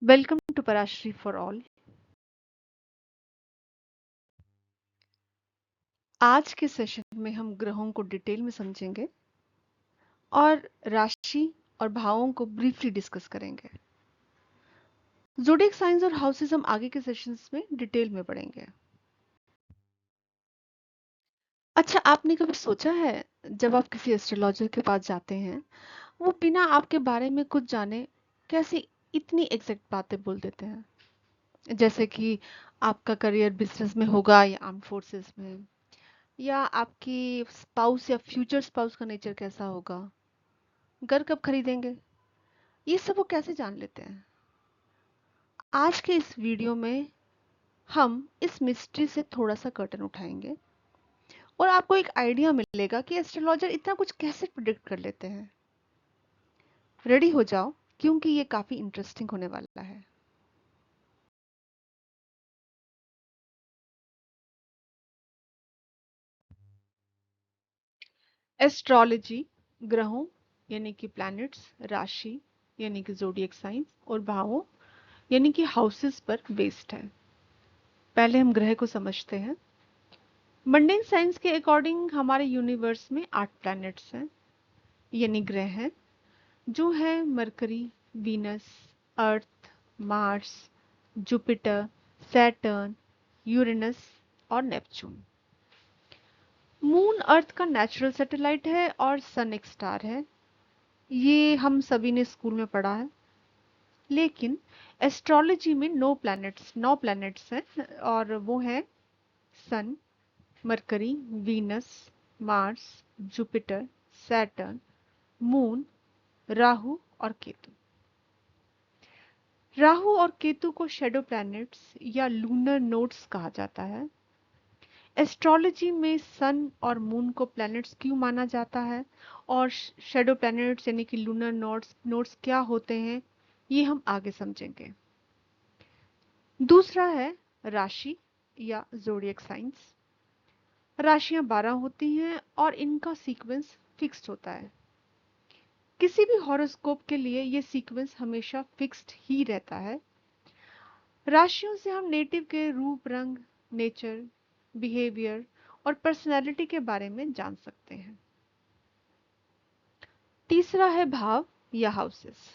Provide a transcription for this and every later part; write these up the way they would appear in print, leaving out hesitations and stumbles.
Welcome to Parashri for all. आज के session में हम ग्रहों को डिटेल में समझेंगे और राशि और भावों को ब्रीफली डिस्कस करेंगे। ज़ोडिएक साइंस और हाउसेस हम आगे के सेशंस में डिटेल में पढ़ेंगे। अच्छा, आपने कभी सोचा है जब आप किसी एस्ट्रोलॉजर के पास जाते हैं, वो बिना आपके बारे में कुछ जाने कैसे इतनी एग्जैक्ट बातें बोल देते हैं? जैसे कि आपका करियर बिजनेस में होगा या आर्म फोर्सेस में, या आपकी स्पाउस या फ्यूचर स्पाउस का नेचर कैसा होगा, घर कब खरीदेंगे, ये सब वो कैसे जान लेते हैं? आज के इस वीडियो में हम इस मिस्ट्री से थोड़ा सा कर्टन उठाएंगे और आपको एक आइडिया मिलेगा कि एस्ट्रोलॉजर इतना कुछ कैसे प्रिडिक्ट कर लेते हैं। रेडी हो जाओ, क्योंकि ये काफी इंटरेस्टिंग होने वाला है। एस्ट्रोलॉजी ग्रहों यानी कि प्लैनेट्स, राशि यानी कि ज़ोडिएक साइंस और भावों यानी कि हाउसेस पर बेस्ड है। पहले हम ग्रह को समझते हैं। मंडेन साइंस के अकॉर्डिंग हमारे यूनिवर्स में 8 प्लैनेट्स हैं, यानी ग्रह हैं, जो है मरकरी, वीनस, अर्थ, मार्स, जुपिटर, सैटर्न, यूरेनस और नेपच्यून। मून अर्थ का नेचुरल सैटेलाइट है और सन एक स्टार है। ये हम सभी ने स्कूल में पढ़ा है। लेकिन एस्ट्रोलॉजी में 9 प्लैनेट्स हैं, और वो हैं sun, Mercury, Venus, Mars, Jupiter, Saturn, moon, Rahu और केतु। राहु और केतु को शैडो प्लैनेट्स या लूनर नोड्स कहा जाता है। एस्ट्रोलॉजी में सन और मून को प्लैनेट्स क्यों माना जाता है और शैडो प्लैनेट्स यानी कि लूनर नोड्स क्या होते हैं, ये हम आगे समझेंगे। दूसरा है राशि या ज़ोडिएक साइंस। राशियां 12 होती हैं और इनका सीक्वेंस फिक्स्ड होता है। किसी भी हॉरोस्कोप के लिए ये सीक्वेंस हमेशा फिक्स्ड ही रहता है। राशियों से हम नेटिव के रूप, रंग, नेचर, बिहेवियर और पर्सनैलिटी के बारे में जान सकते हैं। तीसरा है भाव या हाउसेस।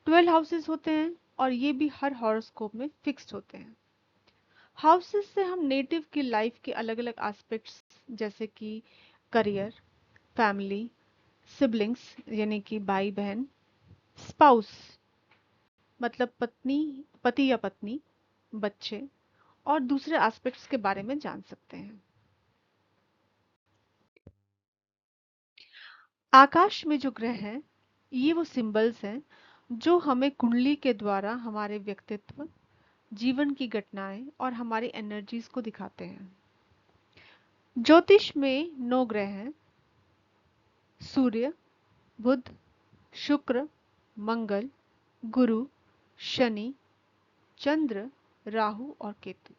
12 हाउसेस होते हैं और ये भी हर हॉरोस्कोप में फिक्स्ड होते हैं। हाउसेस से हम नेटिव की लाइफ के अलग अलग एस्पेक्ट्स, जैसे कि करियर, फैमिली, सिबलिंग्स यानी कि भाई बहन, स्पाउस मतलब पति या पत्नी, बच्चे और दूसरे एस्पेक्ट्स के बारे में जान सकते हैं। आकाश में जो ग्रह हैं, ये वो सिंबल्स हैं जो हमें कुंडली के द्वारा हमारे व्यक्तित्व, जीवन की घटनाएं और हमारी एनर्जीज को दिखाते हैं। ज्योतिष में 9 ग्रह हैं: सूर्य, बुध, शुक्र, मंगल, गुरु, शनि, चंद्र, राहु और केतु।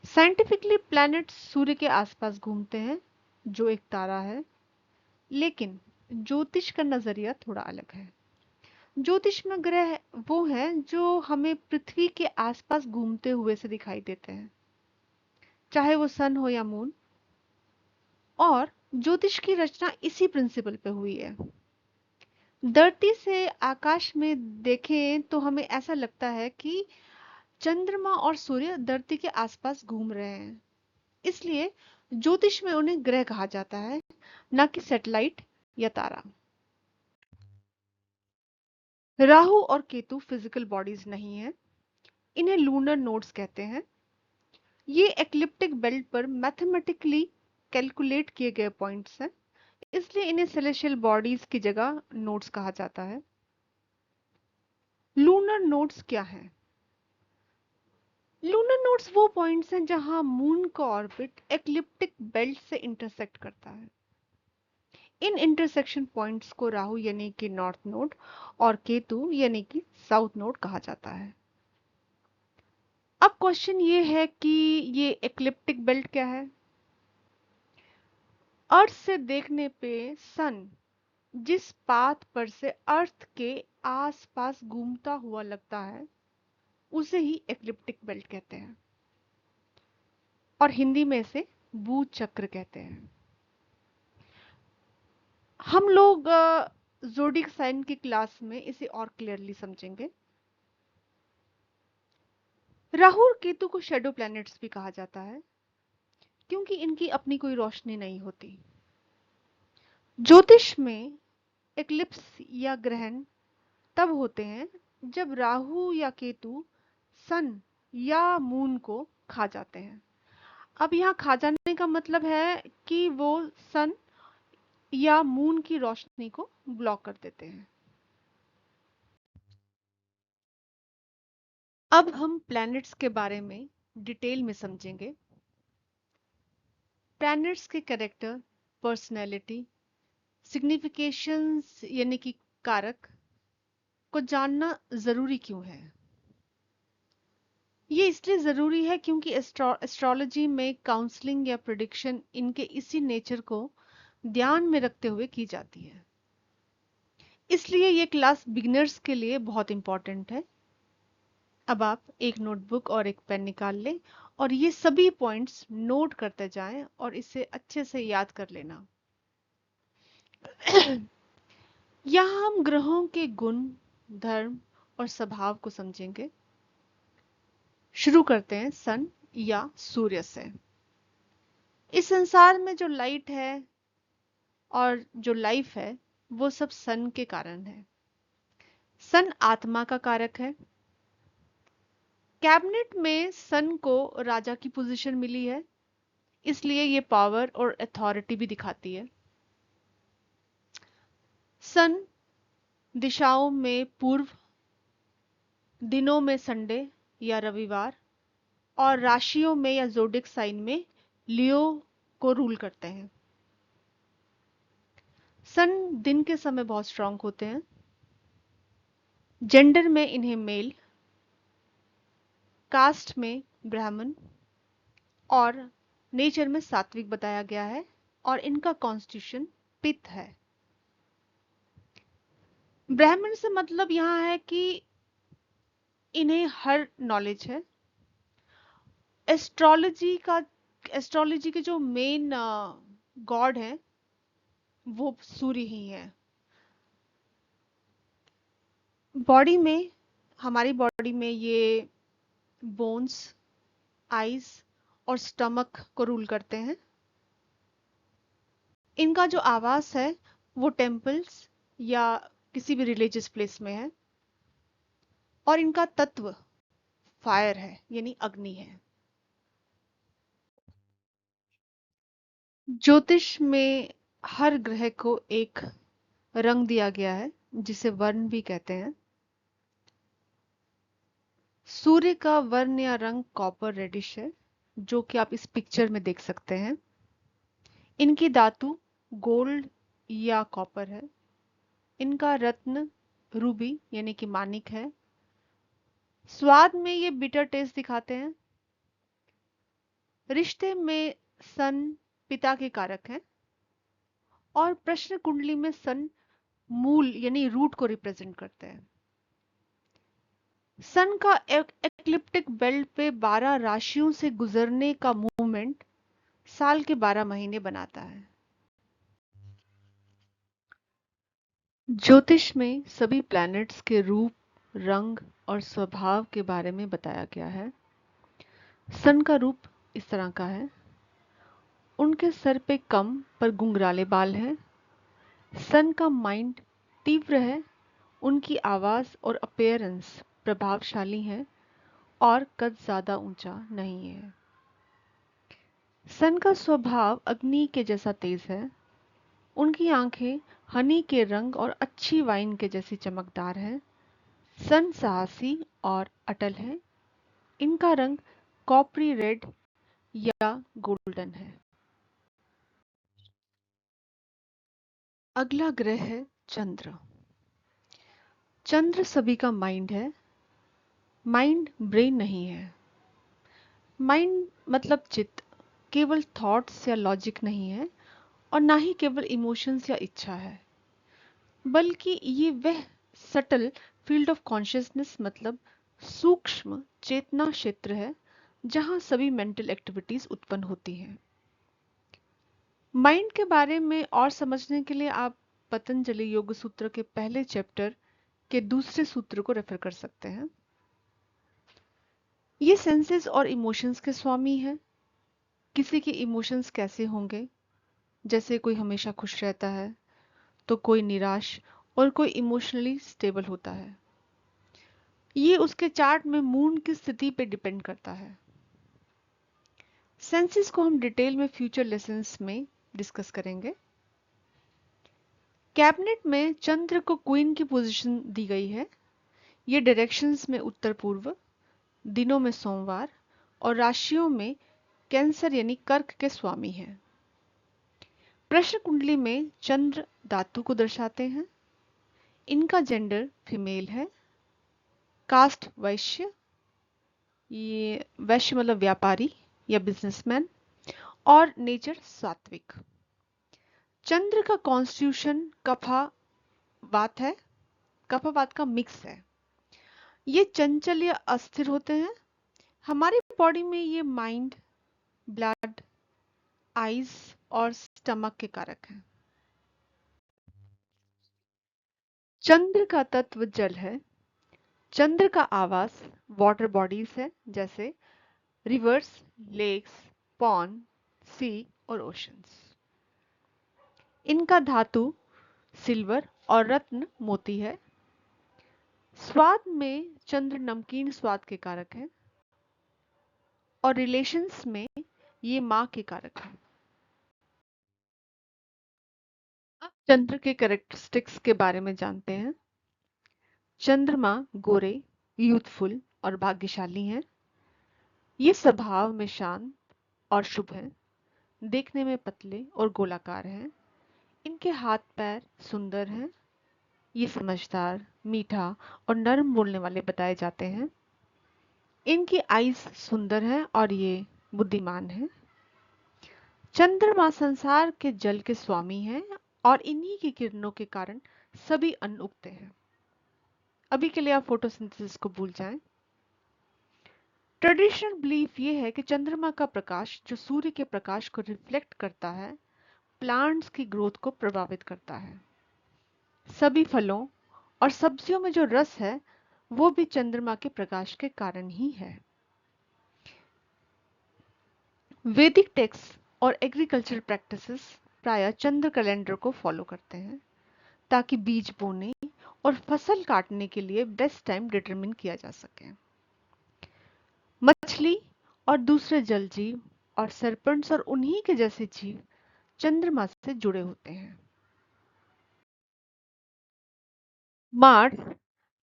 साइंटिफिकली प्लैनेट्स सूर्य के आसपास घूमते हैं, जो एक तारा है, लेकिन ज्योतिष का नजरिया थोड़ा अलग है। ज्योतिष में ग्रह वो हैं जो हमें पृथ्वी के आसपास घूमते हुए से दिखाई देते हैं, चाहे वो सन हो या मून। और ज्योतिष की रचना इसी प्रिंसिपल पे हुई है। धरती से आकाश में देखें तो हमें ऐसा लगता है कि चंद्रमा और सूर्य धरती के आसपास घूम रहे हैं, इसलिए ज्योतिष में उन्हें ग्रह कहा जाता है, ना कि सैटेलाइट या तारा। राहु और केतु फिजिकल बॉडीज नहीं है, इन्हें लूनर नोड्स कहते हैं। ये एक्लिप्टिक बेल्ट पर मैथमेटिकली कैलकुलेट किए गए पॉइंट्स हैं, इसलिए इन्हें सेलेशियल बॉडीज की जगह नोड्स कहा जाता है। लूनर नोड्स क्या हैं? लूनर नोड्स वो पॉइंट्स हैं जहां मून का ऑर्बिट एक्लिप्टिक बेल्ट से इंटरसेक्ट करता है। इन इंटरसेक्शन पॉइंट्स को राहु यानी कि नॉर्थ नोड और केतु यानी कि साउथ नोड कहा जाता है। अब क्वेश्चन ये है कि ये एक्लिप्टिक बेल्ट क्या है? अर्थ से देखने पे सन जिस पाथ पर से अर्थ के आसपास घूमता हुआ लगता है उसे ही एक्लिप्टिक बेल्ट कहते हैं और हिंदी में इसे भू चक्र कहते हैं। हम लोग ज़ोडिक साइन की क्लास में इसे और क्लियरली समझेंगे। राहु और केतु को शैडो प्लैनेट्स भी कहा जाता है क्योंकि इनकी अपनी कोई रोशनी नहीं होती। ज्योतिष में एक्लिप्स या ग्रहण तब होते हैं जब राहु या केतु सन या मून को खा जाते हैं। अब यहाँ खा जाने का मतलब है कि वो सन या मून की रोशनी को ब्लॉक कर देते हैं। अब हम प्लैनेट्स के बारे में डिटेल में समझेंगे। प्लैनेट्स के कैरेक्टर, पर्सनैलिटी, सिग्निफिकेशंस यानी कि कारक को जानना जरूरी क्यों है? ये इसलिए जरूरी है क्योंकि एस्ट्रोलॉजी में काउंसलिंग या प्रिडिक्शन इनके इसी नेचर को ध्यान में रखते हुए की जाती है। इसलिए ये क्लास बिगिनर्स के लिए बहुत इंपॉर्टेंट है। अब आप एक नोटबुक और एक पेन निकाल लें और ये सभी पॉइंट्स नोट करते जाएं और इसे अच्छे से याद कर लेना। यहाँ हम ग्रहों के गुण, धर्म और स्वभाव को समझेंगे। शुरू करते हैं सन या सूर्य से। इस संसार में जो लाइट है और जो लाइफ है वो सब सन के कारण है। सन आत्मा का कारक है। कैबिनेट में सन को राजा की पोजीशन मिली है, इसलिए ये पावर और अथॉरिटी भी दिखाती है। सन दिशाओं में पूर्व, दिनों में संडे या रविवार और राशियों में या ज़ोडिक साइन में लियो को रूल करते हैं। सन दिन के समय बहुत स्ट्रांग होते हैं। जेंडर में इन्हें मेल, कास्ट में ब्राह्मण और नेचर में सात्विक बताया गया है और इनका कॉन्स्टिट्यूशन पित्त है। ब्राह्मण से मतलब यहां है कि इन्हें हर नॉलेज है। एस्ट्रोलॉजी के जो मेन गॉड हैं वो सूर्य ही है। बॉडी में, हमारी बॉडी में ये बोन्स, आईज और स्टमक को रूल करते हैं। इनका जो आवास है वो टेम्पल्स या किसी भी रिलीजियस प्लेस में है और इनका तत्व फायर है यानी अग्नि है। ज्योतिष में हर ग्रह को एक रंग दिया गया है जिसे वर्ण भी कहते हैं। सूर्य का वर्ण या रंग कॉपर रेडिश है, जो कि आप इस पिक्चर में देख सकते हैं। इनकी धातु गोल्ड या कॉपर है। इनका रत्न रूबी यानी कि मानिक है। स्वाद में ये बिटर टेस्ट दिखाते हैं। रिश्ते में सन पिता के कारक हैं और प्रश्न कुंडली में सन मूल यानी रूट को रिप्रेजेंट करते हैं। सन का एक्लिप्टिक बेल्ट पे 12 राशियों से गुजरने का मूवमेंट साल के 12 महीने बनाता है। ज्योतिष में सभी प्लैनेट्स के रूप, रंग और स्वभाव के बारे में बताया गया है। सन का रूप इस तरह का है। उनके सर पे कम पर घुंघराले बाल हैं। सन का माइंड तीव्र है। उनकी आवाज और अपीयरेंस प्रभावशाली है और कद ज्यादा ऊंचा नहीं है। सन का स्वभाव अग्नि के जैसा तेज है। उनकी आंखें हनी के रंग और अच्छी वाइन के जैसी चमकदार है। सन साहसी और अटल है। इनका रंग कॉपरी रेड या गोल्डन है। अगला ग्रह है चंद्र। चंद्र सभी का माइंड है। माइंड ब्रेन नहीं है। माइंड मतलब चित्त, केवल थॉट्स या लॉजिक नहीं है और ना ही केवल इमोशंस या इच्छा है। बल्कि ये वह सटल फील्ड ऑफ कॉन्शियसनेस मतलब सूक्ष्म चेतना क्षेत्र है जहां सभी मेंटल एक्टिविटीज उत्पन्न होती हैं। माइंड के बारे में और समझने के लिए आप पतंजलि योग सूत्र के पहले चैप्टर के दूसरे सूत्र को रेफर कर सकते हैं। ये सेंसेस और इमोशंस के स्वामी हैं। किसी के इमोशंस कैसे होंगे, जैसे कोई हमेशा खुश रहता है तो कोई निराश और कोई इमोशनली स्टेबल होता है। ये उसके चार्ट में मून की स्थिति पे डिपेंड करता है। सेंसेस को हम डिटेल में फ्यूचर लेसन्स में डिस्कस करेंगे। कैबिनेट में चंद्र को क्वीन की पोजीशन दी गई है। ये डायरेक्शंस में उत्तर पूर्व, दिनों में सोमवार और राशियों में कैंसर यानी कर्क के स्वामी हैं। प्रश्न कुंडली में चंद्र धातु को दर्शाते हैं। इनका जेंडर फीमेल है। कास्ट वैश्य, ये वैश्य मतलब व्यापारी या बिजनेसमैन, और नेचर सात्विक। चंद्र का कॉन्स्टिट्यूशन कफा वात है, कफा वात का मिक्स है। ये चंचल या अस्थिर होते हैं। हमारी बॉडी में ये माइंड, ब्लड, आईज और स्टमक के कारक हैं। चंद्र का तत्व जल है। चंद्र का आवास वाटर बॉडीज है, जैसे रिवर्स, लेक्स, पॉन्ड, सी और ओशंस। इनका धातु सिल्वर और रत्न मोती है। स्वाद में चंद्र नमकीन स्वाद के कारक है और रिलेशंस में ये माँ के कारक है। अब चंद्र के कैरेक्टरिस्टिक्स के बारे में जानते हैं। चंद्रमा गोरे, यूथफुल और भाग्यशाली हैं। ये स्वभाव में शांत और शुभ हैं। देखने में पतले और गोलाकार हैं। इनके हाथ पैर सुंदर हैं। ये समझदार, मीठा और नर्म बोलने वाले बताए जाते हैं। इनकी आईज सुंदर हैं और ये बुद्धिमान हैं। चंद्रमा संसार के जल के स्वामी हैं और इन्हीं की किरणों के कारण सभी अन्न उगते हैं। अभी के लिए आप फोटोसिंथेसिस को भूल जाएं। ट्रेडिशनल बिलीफ ये है कि चंद्रमा का प्रकाश जो सूर्य के प्रकाश को रिफ्लेक्ट करता है, प्लांट्स की ग्रोथ को प्रभावित करता है। सभी फलों और सब्जियों में जो रस है वो भी चंद्रमा के प्रकाश के कारण ही है। वैदिक टेक्स्ट और एग्रीकल्चर प्रैक्टिसेस प्रायः चंद्र कैलेंडर को फॉलो करते हैं ताकि बीज बोने और फसल काटने के लिए बेस्ट टाइम डिटरमिन किया जा सके। मछली और दूसरे जल जीव और सर्पेंट्स और उन्हीं के जैसे जीव चंद्रमा से जुड़े होते हैं। मार्स,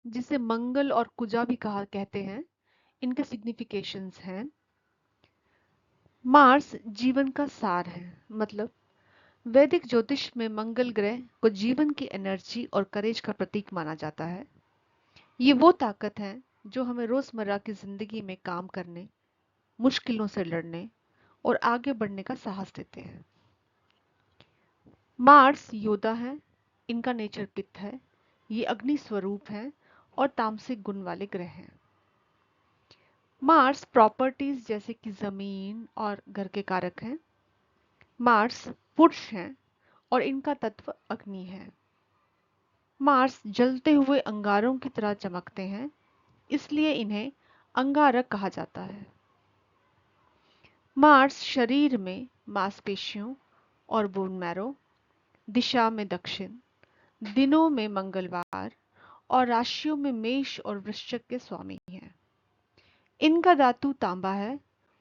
जिसे मंगल और कुजा भी कहा कहते हैं, इनके सिग्निफिकेशंस हैं। मार्स जीवन का सार है, मतलब वैदिक ज्योतिष में मंगल ग्रह को जीवन की एनर्जी और करेज का प्रतीक माना जाता है। ये वो ताकत है जो हमें रोजमर्रा की जिंदगी में काम करने, मुश्किलों से लड़ने और आगे बढ़ने का साहस देते हैं। मार्स योद्धा है। इनका नेचर पित्त है। ये अग्नि स्वरूप है और तामसिक गुण वाले ग्रह हैं। मार्स प्रॉपर्टीज जैसे कि जमीन और घर के कारक हैं। मार्स पुरुष हैं और इनका तत्व अग्नि है। मार्स जलते हुए अंगारों की तरह चमकते हैं, इसलिए इन्हें अंगारक कहा जाता है। मार्स शरीर में मांसपेशियों और बोन मैरो, दिशा में दक्षिण, दिनों में मंगलवार और राशियों में मेष और वृश्चिक के स्वामी हैं। इनका धातु तांबा है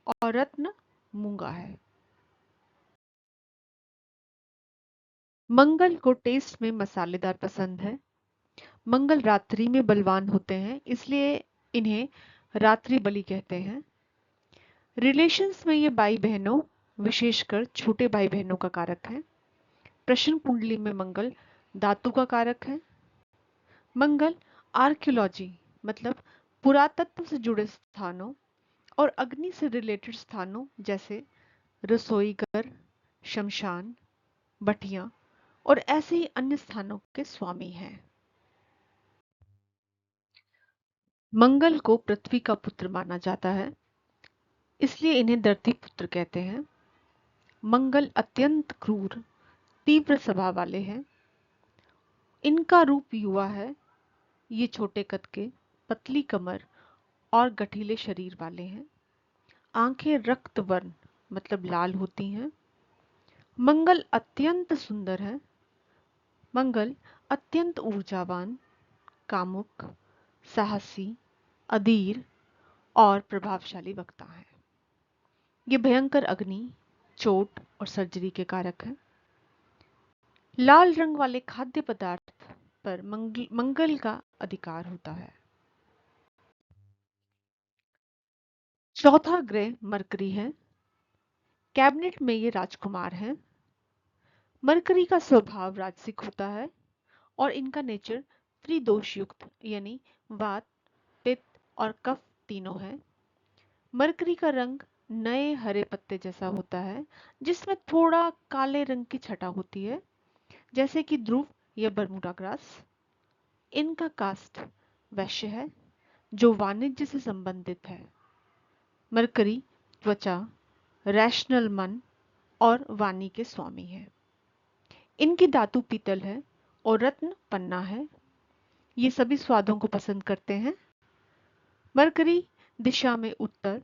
और रत्न मूंगा है। मंगल को टेस्ट में मसालेदार पसंद है। मंगल रात्रि में बलवान होते हैं, इसलिए इन्हें रात्रि बलि कहते हैं। रिलेशंस में ये भाई बहनों, विशेषकर छोटे भाई बहनों का कारक है। प्रश्न कुंडली में मंगल धातु का कारक है। मंगल आर्कियोलॉजी मतलब पुरातत्व से जुड़े स्थानों और अग्नि से रिलेटेड स्थानों जैसे रसोई घर, शमशान, भट्टियां और ऐसे ही अन्य स्थानों के स्वामी हैं। मंगल को पृथ्वी का पुत्र माना जाता है, इसलिए इन्हें धरती पुत्र कहते हैं। मंगल अत्यंत क्रूर, तीव्र स्वभाव वाले हैं। इनका रूप युवा है। ये छोटे कद के, पतली कमर और गठीले शरीर वाले हैं। आंखें रक्त वर्ण मतलब लाल होती हैं। मंगल अत्यंत सुंदर है। मंगल अत्यंत ऊर्जावान, कामुक, साहसी, अधीर और प्रभावशाली वक्ता है। ये भयंकर अग्नि, चोट और सर्जरी के कारक हैं। लाल रंग वाले खाद्य पदार्थ पर मंगल का अधिकार होता है। चौथा ग्रह मरकरी है। कैबिनेट में ये राजकुमार हैं। मरकरी का स्वभाव राजसिक होता है और इनका नेचर त्रिदोष युक्त यानी वात, पित्त और कफ तीनों है। मरकरी का रंग नए हरे पत्ते जैसा होता है, जिसमें थोड़ा काले रंग की छटा होती है, जैसे कि ध्रुव या बरमूडा ग्रास। इनका कास्ट वैश्य है, जो वाणिज्य से संबंधित है। मरकरी त्वचा, रैशनल मन और वाणी के स्वामी है। इनकी धातु पीतल है और रत्न पन्ना है। ये सभी स्वादों को पसंद करते हैं। मरकरी दिशा में उत्तर,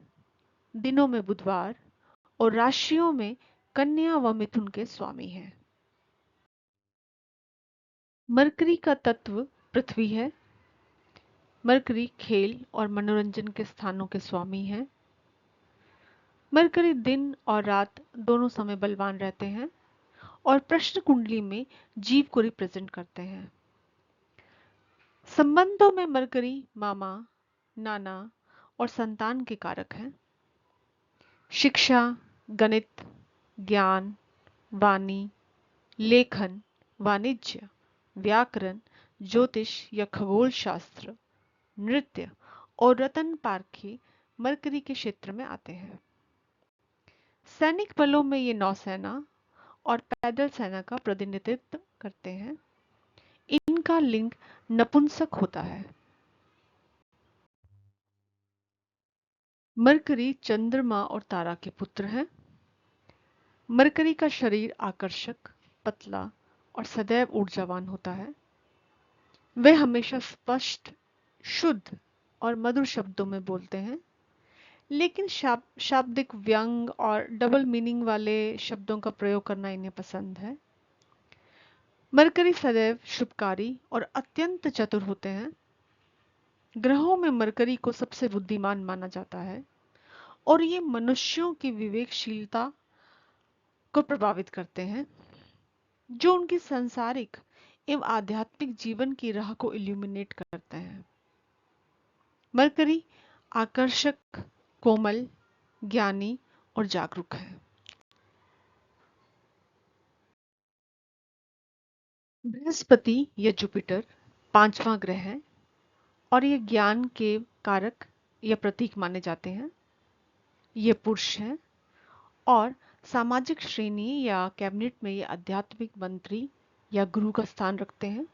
दिनों में बुधवार और राशियों में कन्या व मिथुन के स्वामी हैं। मरकरी का तत्व पृथ्वी है। मरकरी खेल और मनोरंजन के स्थानों के स्वामी हैं। मरकरी दिन और रात दोनों समय बलवान रहते हैं और प्रश्न कुंडली में जीव को रिप्रेजेंट करते हैं। संबंधों में मरकरी मामा, नाना और संतान के कारक हैं। शिक्षा, गणित, ज्ञान, वाणी, लेखन, वाणिज्य, व्याकरण, ज्योतिष या खगोल शास्त्र, नृत्य और रतन पारखी मरकरी के क्षेत्र में आते हैं। सैनिक बलों में ये नौसेना और पैदल सेना का प्रतिनिधित्व करते हैं। इनका लिंग नपुंसक होता है। मरकरी चंद्रमा और तारा के पुत्र हैं। मरकरी का शरीर आकर्षक, पतला और सदैव ऊर्जावान होता है। वे हमेशा स्पष्ट, शुद्ध और मधुर शब्दों में बोलते हैं, लेकिन शाब्दिक व्यंग और डबल मीनिंग वाले शब्दों का प्रयोग करना इन्हें पसंद है। मरकरी सदैव शुभकारी और अत्यंत चतुर होते हैं। ग्रहों में मरकरी को सबसे बुद्धिमान माना जाता है और ये मनुष्यों की विवेकशीलता को प्रभावित करते हैं, जो उनकी सांसारिक एवं आध्यात्मिक जीवन की राह को इल्यूमिनेट करते हैं। मरकरी आकर्षक, कोमल, ज्ञानी और जागरूक है। बृहस्पति या जुपिटर पांचवा ग्रह है और ये ज्ञान के कारक या प्रतीक माने जाते हैं। ये पुरुष हैं और सामाजिक श्रेणी या कैबिनेट में ये आध्यात्मिक मंत्री या गुरु का स्थान रखते हैं।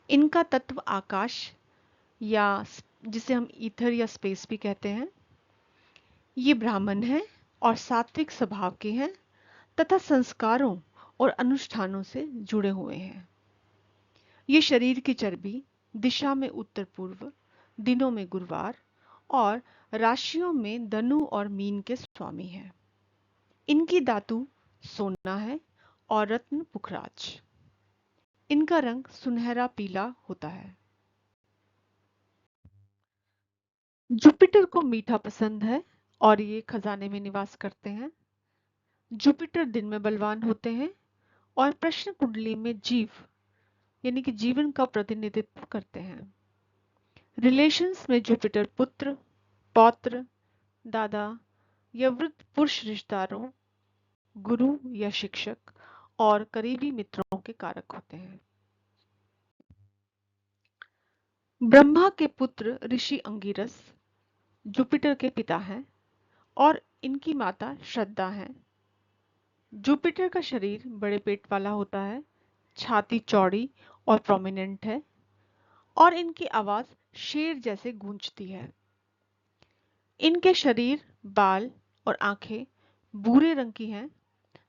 इनका तत्व आकाश या जिसे हम ईथर या स्पेस भी कहते हैं। ये ब्राह्मण हैं और सात्विक स्वभाव के हैं तथा संस्कारों और अनुष्ठानों से जुड़े हुए हैं। ये शरीर की चर्बी, दिशा में उत्तर पूर्व, दिनों में गुरुवार और राशियों में धनु और मीन के स्वामी हैं। इनकी धातु सोना है और रत्न पुखराज। इनका रंग सुनहरा पीला होता है। जुपिटर को मीठा पसंद है और ये खजाने में निवास करते हैं। जुपिटर दिन में बलवान होते हैं और प्रश्न कुंडली में जीव यानी कि जीवन का प्रतिनिधित्व करते हैं। रिलेशंस में जुपिटर पुत्र, पौत्र, दादा या वृद्ध पुरुष रिश्तेदारों, गुरु या शिक्षक और करीबी मित्रों के कारक होते हैं। ब्रह्मा के पुत्र ऋषि अंगिरस जुपिटर के पिता हैं और इनकी माता श्रद्धा है। जुपिटर का शरीर बड़े पेट वाला होता है, छाती चौड़ी और प्रोमिनेंट है और इनकी आवाज शेर जैसे गूंजती है। इनके शरीर, बाल और आंखें भूरे रंग की हैं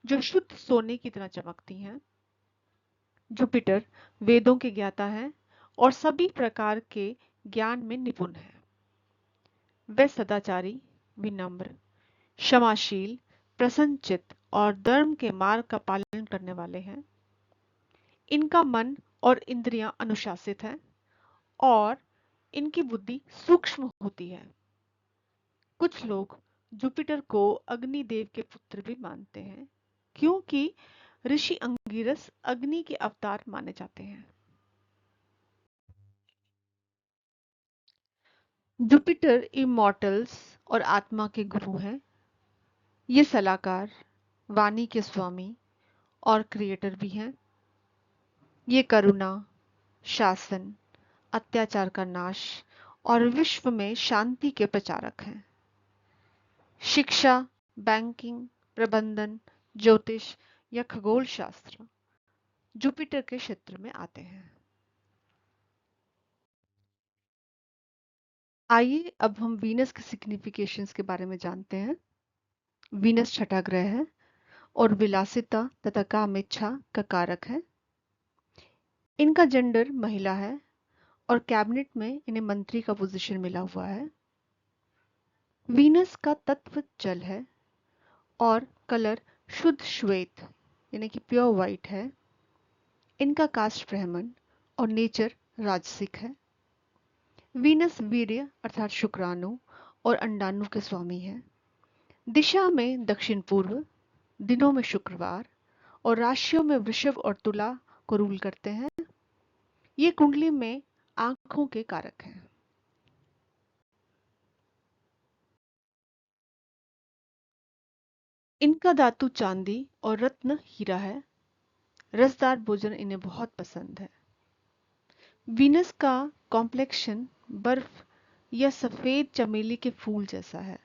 जो शुद्ध सोने की तरह चमकती हैं। जुपिटर वेदों के ज्ञाता हैं और सभी प्रकार के ज्ञान में निपुण है। वे सदाचारी, विनम्र, क्षमाशील, प्रसन्नचित्त और धर्म के मार्ग का पालन करने वाले हैं। इनका मन और इंद्रियां अनुशासित हैं और इनकी बुद्धि सूक्ष्म होती है। कुछ लोग जुपिटर को अग्निदेव के पुत्र भी मानते हैं क्योंकि ऋषि अंगिरस अग्नि के अवतार माने जाते हैं। जुपिटर इमॉर्टल्स और आत्मा के गुरु हैं। ये सलाहकार, वाणी के स्वामी और क्रिएटर भी हैं। ये करुणा, शासन, अत्याचार का नाश और विश्व में शांति के प्रचारक हैं। शिक्षा, बैंकिंग, प्रबंधन, ज्योतिष या खगोल शास्त्र जुपिटर के क्षेत्र में आते हैं। आइए अब हम वीनस के सिग्निफिकेशंस के बारे में जानते हैं। वीनस छठा ग्रह है और विलासिता तथा काम इच्छा का कारक है। इनका जेंडर महिला है और कैबिनेट में इन्हें मंत्री का पोजीशन मिला हुआ है। वीनस का तत्व जल है और कलर शुद्ध श्वेत यानी कि प्योर वाइट है। इनका कास्ट ब्राह्मण और नेचर राजसिक है। वीनस वीर्य अर्थात शुक्राणु और अंडाणु के स्वामी है। दिशा में दक्षिण पूर्व, दिनों में शुक्रवार और राशियों में वृषभ और तुला को रूल करते हैं। ये कुंडली में आंखों के कारक हैं। इनका धातु चांदी और रत्न हीरा है। रसदार भोजन इन्हें बहुत पसंद है। वीनस का कॉम्प्लेक्शन बर्फ या सफेद चमेली के फूल जैसा है।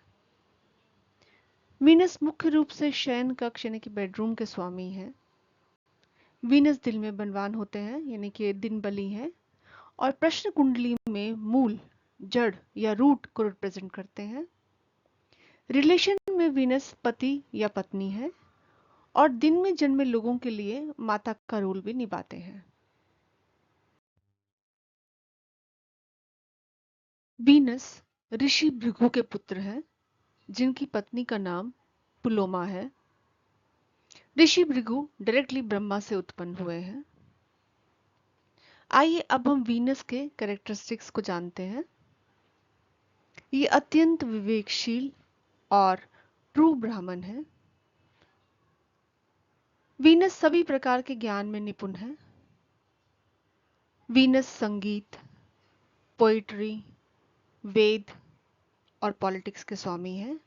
वीनस मुख्य रूप से शयन कक्ष यानी कि बेडरूम के स्वामी हैं। वीनस दिल में बलवान होते हैं यानी कि दिन बली हैं और प्रश्न कुंडली में मूल, जड़ या रूट को रिप्रेजेंट करते हैं। रिलेशन में वीनस पति या पत्नी है और दिन में जन्मे लोगों के लिए माता का रोल भी निभाते हैं। वीनस ऋषि भृगु के पुत्र हैं जिनकी पत्नी का नाम पुलोमा है। ऋषि भृगु डायरेक्टली ब्रह्मा से उत्पन्न हुए हैं। आइए अब हम वीनस के कैरेक्टरिस्टिक्स को जानते हैं। ये अत्यंत विवेकशील और ट्रू ब्राह्मण है। वीनस सभी प्रकार के ज्ञान में निपुण है। वीनस संगीत, पोइट्री, वेद और पॉलिटिक्स के स्वामी हैं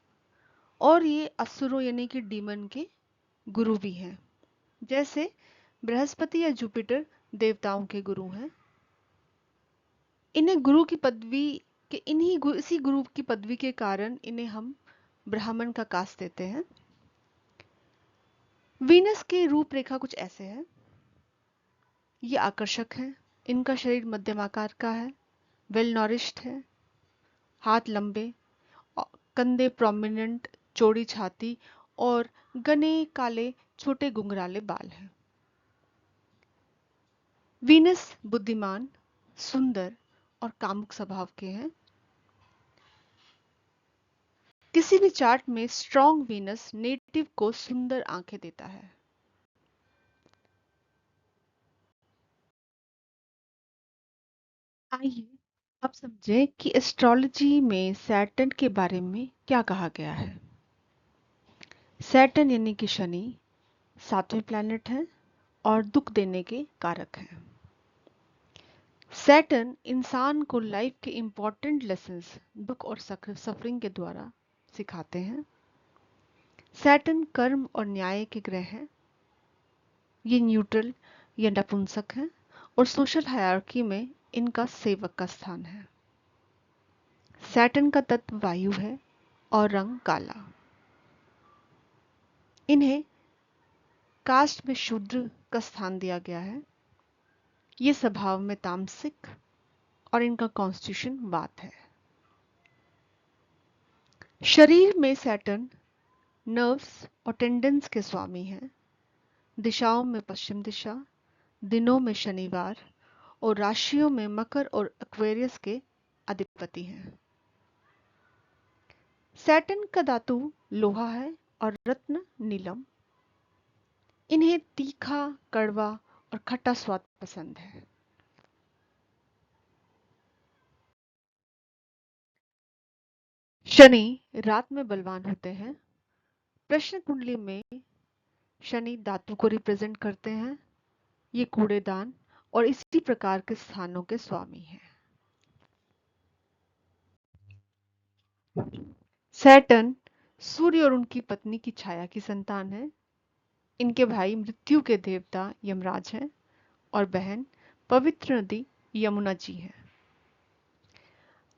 और ये असुरों यानी कि डीमन के गुरु भी हैं। जैसे बृहस्पति या जुपिटर देवताओं के गुरु हैं। इन्हें गुरु की पदवी के इसी गुरु की पदवी के कारण इन्हें हम ब्राह्मण का कास्ट देते हैं। वीनस की रूपरेखा कुछ ऐसे है। ये आकर्षक है। इनका शरीर मध्यम आकार का है, वेल नॉरिश्ड है, हाथ लंबे, कंधे प्रोमिनेंट, चौड़ी छाती और घने काले छोटे घुंघराले बाल हैं। वीनस बुद्धिमान, सुंदर और कामुक स्वभाव के हैं। किसी भी चार्ट में स्ट्रॉन्ग वीनस नेटिव को सुंदर आंखें देता है। आइए अब समझें कि एस्ट्रोलॉजी में सैटर्न के बारे में क्या कहा गया है। सैटर्न यानी कि शनि सातवें प्लैनेट है और दुख देने के कारक हैं। सैटर्न इंसान को लाइफ के इंपॉर्टेंट लेसन्स दुख और सफरिंग के द्वारा सिखाते हैं। सैटर्न कर्म और न्याय के ग्रह हैं। ये न्यूट्रल या नपुंसक हैं और सोशल हायरार्की में इनका सेवक का स्थान है। सैटर्न का तत्व वायु है और रंग काला। इन्हें कास्ट में शूद्र का स्थान दिया गया है। ये स्वभाव में तामसिक और इनका कॉन्स्टिट्यूशन वात है। शरीर में सैटर्न नर्व्स और टेंडेंस के स्वामी हैं। दिशाओं में पश्चिम दिशा, दिनों में शनिवार और राशियों में मकर और एक्वेरियस के अधिपति हैं। सैटर्न का धातु लोहा है और रत्न नीलम। इन्हें तीखा, कड़वा और खट्टा स्वाद पसंद है। शनि रात में बलवान होते हैं। प्रश्न कुंडली में शनि धातु को रिप्रेजेंट करते हैं। ये कूड़ेदान और इसी प्रकार के स्थानों के स्वामी हैं। सैटर्न सूर्य और उनकी पत्नी की छाया की संतान है। इनके भाई मृत्यु के देवता यमराज हैं और बहन पवित्र नदी यमुना जी है।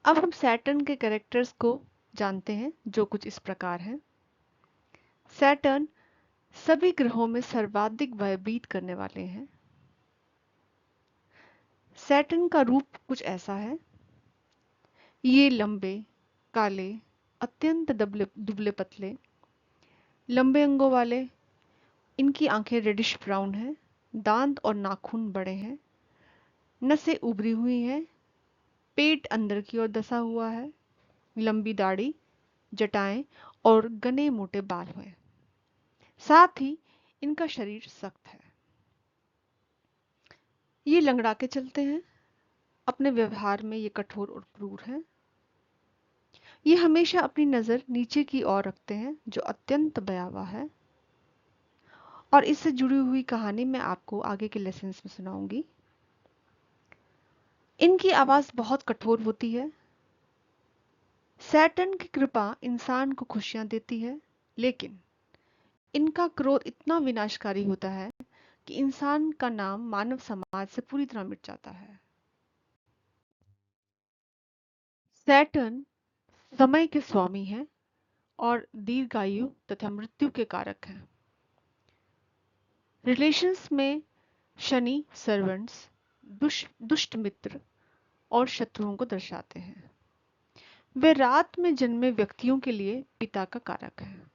अब हम सैटर्न के कैरेक्टर्स को जानते हैं, जो कुछ इस प्रकार हैं। सैटर्न सभी ग्रहों में सर्वाधिक भयभीत करने वाले हैं। सैटर्न का रूप कुछ ऐसा है। ये लंबे, काले, अत्यंत दुबले पतले, लंबे अंगों वाले। इनकी आंखें रेडिश ब्राउन हैं। दांत और नाखून बड़े हैं। नसें उभरी हुई हैं। पेट अंदर की ओर धंसा हुआ है। लंबी दाढ़ी, जटाएं और घने मोटे बाल हैं। साथ ही इनका शरीर सख्त है। ये लंगड़ा के चलते हैं। अपने व्यवहार में ये कठोर और क्रूर हैं। ये हमेशा अपनी नजर नीचे की ओर रखते हैं, जो अत्यंत भयावह है। और इससे जुड़ी हुई कहानी मैं आपको आगे के लेसन्स में सुनाऊंगी। इनकी आवाज बहुत कठोर होती है। सैटर्न की कृपा इंसान को खुशियां देती है, लेकिन इनका क्रोध इतना विनाशकारी होता है कि इंसान का नाम मानव समाज से पूरी तरह मिट जाता है। सैटर्न समय के स्वामी हैं और दीर्घायु तथा मृत्यु के कारक हैं। रिलेशंस में शनि सर्वेंट्स, दुष्ट मित्र और शत्रुओं को दर्शाते हैं। वे रात में जन्मे व्यक्तियों के लिए पिता का कारक है।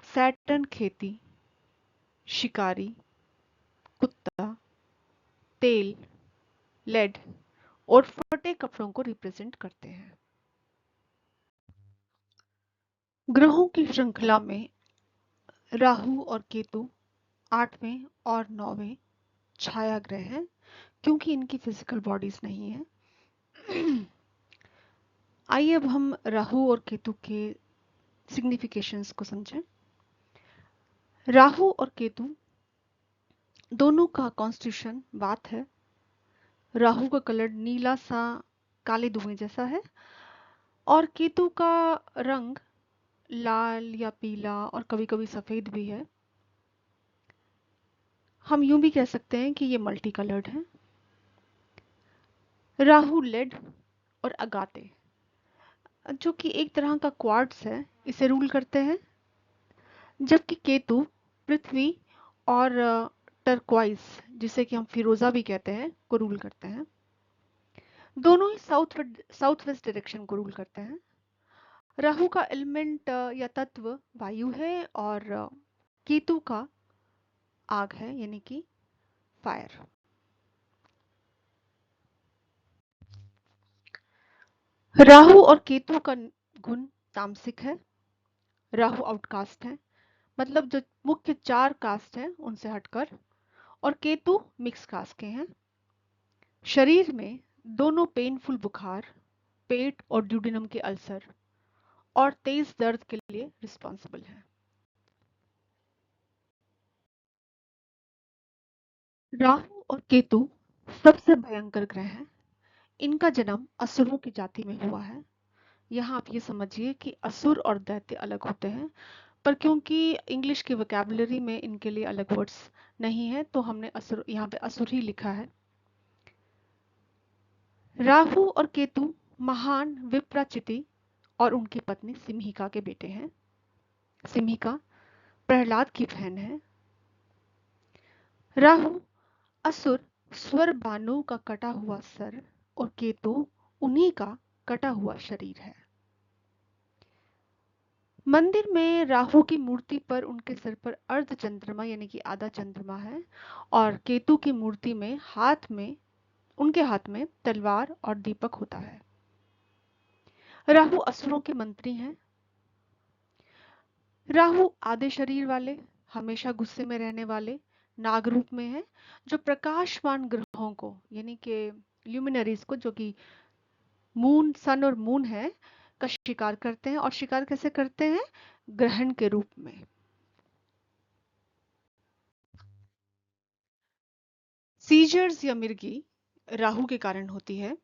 सैटर्न खेती, शिकारी, कुत्ता, तेल, लेड और फटे कपड़ों को रिप्रेजेंट करते हैं। ग्रहों की श्रृंखला में राहु और केतु 8वें और 9वें छाया ग्रह हैं, क्योंकि इनकी फिजिकल बॉडीज नहीं है। आइए अब हम राहु और केतु के सिग्निफिकेशंस को समझें। राहु और केतु दोनों का कॉन्स्टिट्यूशन वात है। राहु का कलर नीला सा काले धुएं जैसा है और केतु का रंग लाल या पीला और कभी-कभी सफेद भी है। हम यूं भी कह सकते हैं कि ये मल्टी कलर्ड है। राहु लेड और अगाते, जो कि एक तरह का क्वार्ट्स है, इसे रूल करते हैं। जबकि केतु पृथ्वी और टर्क्वाइज, जिसे कि हम फिरोजा भी कहते हैं, को रूल करते हैं। दोनों ही साउथ वेस्ट डायरेक्शन को रूल करते हैं। राहु का एलिमेंट या तत्व वायु है और केतु का आग है, यानी कि फायर। राहु और केतु का गुण तामसिक है। राहु आउटकास्ट है, मतलब जो मुख्य 4 कास्ट हैं उनसे हटकर, और केतु मिक्स कास्ट के हैं। शरीर में दोनों पेनफुल बुखार, पेट और ड्यूडेनम के अल्सर और तेज दर्द के लिए रिस्पॉन्सिबल है। राहु और केतु सबसे भयंकर ग्रह हैं। इनका जन्म असुरों की जाति में हुआ है। यहाँ आप ये समझिए कि असुर और दैत्य अलग होते हैं, पर क्योंकि इंग्लिश की वोकैबुलरी में इनके लिए अलग वर्ड्स नहीं है, तो हमने असुर यहाँ पे असुर ही लिखा है। राहु और केतु महान विप्राचिति और उनकी पत्नी सिम्हिका के बेटे हैं। सिम्हिका प्रहलाद की बहन है। राहु असुर स्वर भानु का कटा हुआ सर और केतु उन्हीं का कटा हुआ शरीर है। मंदिर में राहु की मूर्ति पर उनके सिर पर अर्ध चंद्रमा यानी कि आधा चंद्रमा है और केतु की मूर्ति में उनके हाथ में तलवार और दीपक होता है। राहु असुरों के मंत्री हैं। राहु आधे शरीर वाले, हमेशा गुस्से में रहने वाले नाग रूप में है, जो प्रकाशमान ग्रहों को यानी कि ल्यूमिनरीज को, जो कि मून, सन और मून है, का शिकार करते हैं। और शिकार कैसे करते हैं? ग्रहण के रूप में। सीजर्स या मिर्गी राहु के कारण होती है।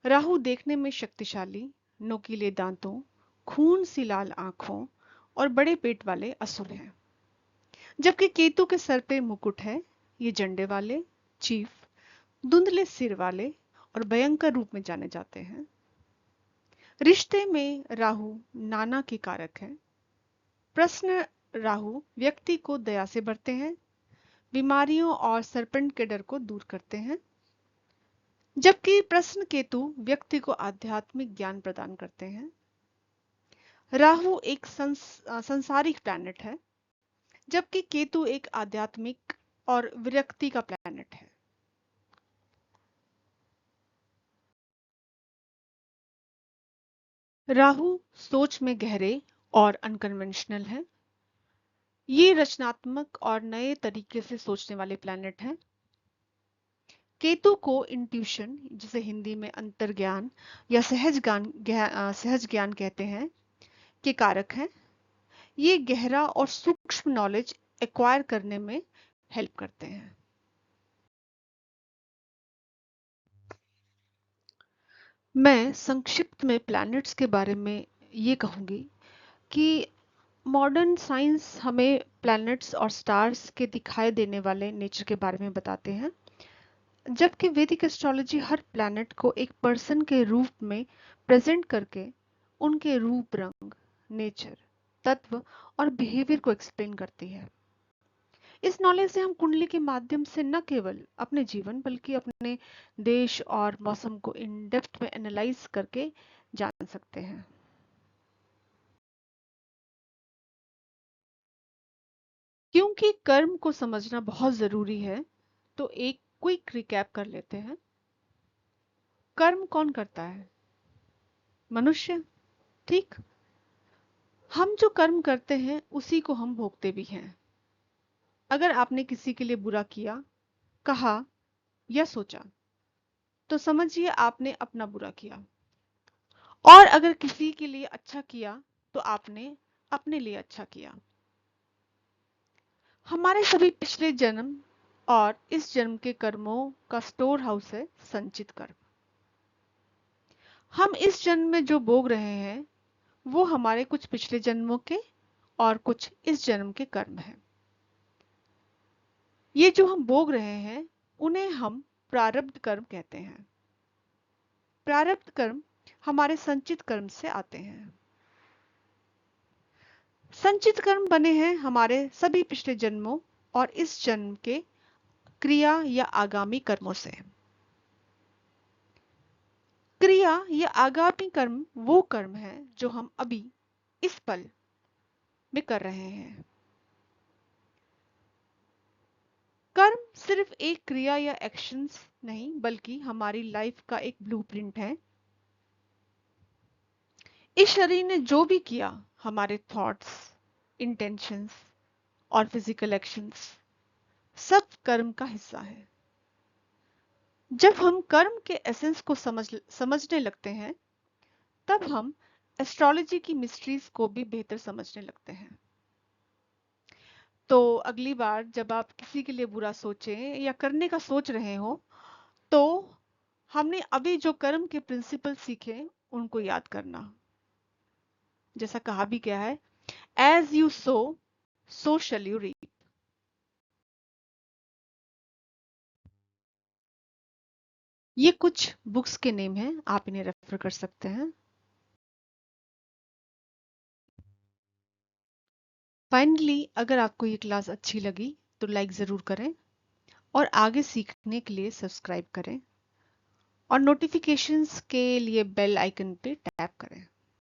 राहु देखने में शक्तिशाली, नोकीले दांतों, खून सी लाल आंखों और बड़े पेट वाले असुर हैं। जबकि केतु के सर पे मुकुट है। ये झंडे वाले, चीफ, धुंधले सिर वाले और भयंकर रूप में जाने जाते हैं। रिश्ते में राहु नाना के कारक है। प्रश्न राहु व्यक्ति को दया से भरते हैं, बीमारियों और सरपंच के डर को दूर करते हैं। जबकि प्रश्न केतु व्यक्ति को आध्यात्मिक ज्ञान प्रदान करते हैं। राहु एक संसारिक प्लैनेट है, जबकि केतु एक आध्यात्मिक और विरक्ति का प्लैनेट है। राहु सोच में गहरे और अनकन्वेंशनल है। ये रचनात्मक और नए तरीके से सोचने वाले प्लैनेट हैं। केतु को इंट्यूशन, जिसे हिंदी में अंतर्ज्ञान या सहज ज्ञान कहते हैं, के कारक हैं। ये गहरा और सूक्ष्म नॉलेज एक्वायर करने में हेल्प करते हैं। मैं संक्षिप्त में प्लैनेट्स के बारे में ये कहूँगी कि मॉडर्न साइंस हमें प्लैनेट्स और स्टार्स के दिखाई देने वाले नेचर के बारे में बताते हैं, जबकि वैदिक एस्ट्रोलॉजी हर प्लैनेट को एक पर्सन के रूप में प्रेजेंट करके उनके रूप, रंग, नेचर, तत्व और बिहेवियर को एक्सप्लेन करती है। इस नॉलेज से हम कुंडली के माध्यम से न केवल अपने जीवन बल्कि अपने देश और मौसम को इन डेप्थ में एनालाइज करके जान सकते हैं। क्योंकि कर्म को समझना बहुत जरूरी है, तो एक क्विक रिकैप कर लेते हैं। कर्म कौन करता है? मनुष्य। ठीक। हम जो कर्म करते हैं उसी को हम भोगते भी हैं। अगर आपने किसी के लिए बुरा किया, कहा या सोचा, तो समझिए आपने अपना बुरा किया। और अगर किसी के लिए अच्छा किया, तो आपने अपने लिए अच्छा किया। हमारे सभी पिछले जन्म और इस जन्म के कर्मों का स्टोर हाउस है संचित कर्म। हम इस जन्म में जो भोग रहे हैं वो हमारे कुछ पिछले जन्मों के और कुछ इस जन्म के कर्म हैं। ये जो हम भोग रहे हैं उन्हें हम प्रारब्ध कर्म कहते हैं। प्रारब्ध कर्म हमारे संचित कर्म से आते हैं। संचित कर्म बने हैं हमारे सभी पिछले जन्मों और इस जन्म के क्रिया या आगामी कर्मों से। क्रिया या आगामी कर्म वो कर्म है जो हम अभी इस पल में कर रहे हैं। कर्म सिर्फ एक क्रिया या एक्शंस नहीं, बल्कि हमारी लाइफ का एक ब्लूप्रिंट है। इस शरीर ने जो भी किया, हमारे थॉट्स, इंटेंशंस और फिजिकल एक्शंस, सब कर्म का हिस्सा है। जब हम कर्म के एसेंस को समझने लगते हैं, तब हम एस्ट्रोलॉजी की मिस्ट्रीज को भी बेहतर समझने लगते हैं। तो अगली बार जब आप किसी के लिए बुरा सोचें या करने का सोच रहे हो, तो हमने अभी जो कर्म के प्रिंसिपल सीखे उनको याद करना। जैसा कहा भी गया है, as you sow so shall you reap. ये कुछ बुक्स के नेम हैं, आप इन्हें रेफर कर सकते हैं। फाइनली, अगर आपको ये क्लास अच्छी लगी तो लाइक जरूर करें। और आगे सीखने के लिए सब्सक्राइब करें और नोटिफिकेशंस के लिए बेल आइकन पे टैप करें।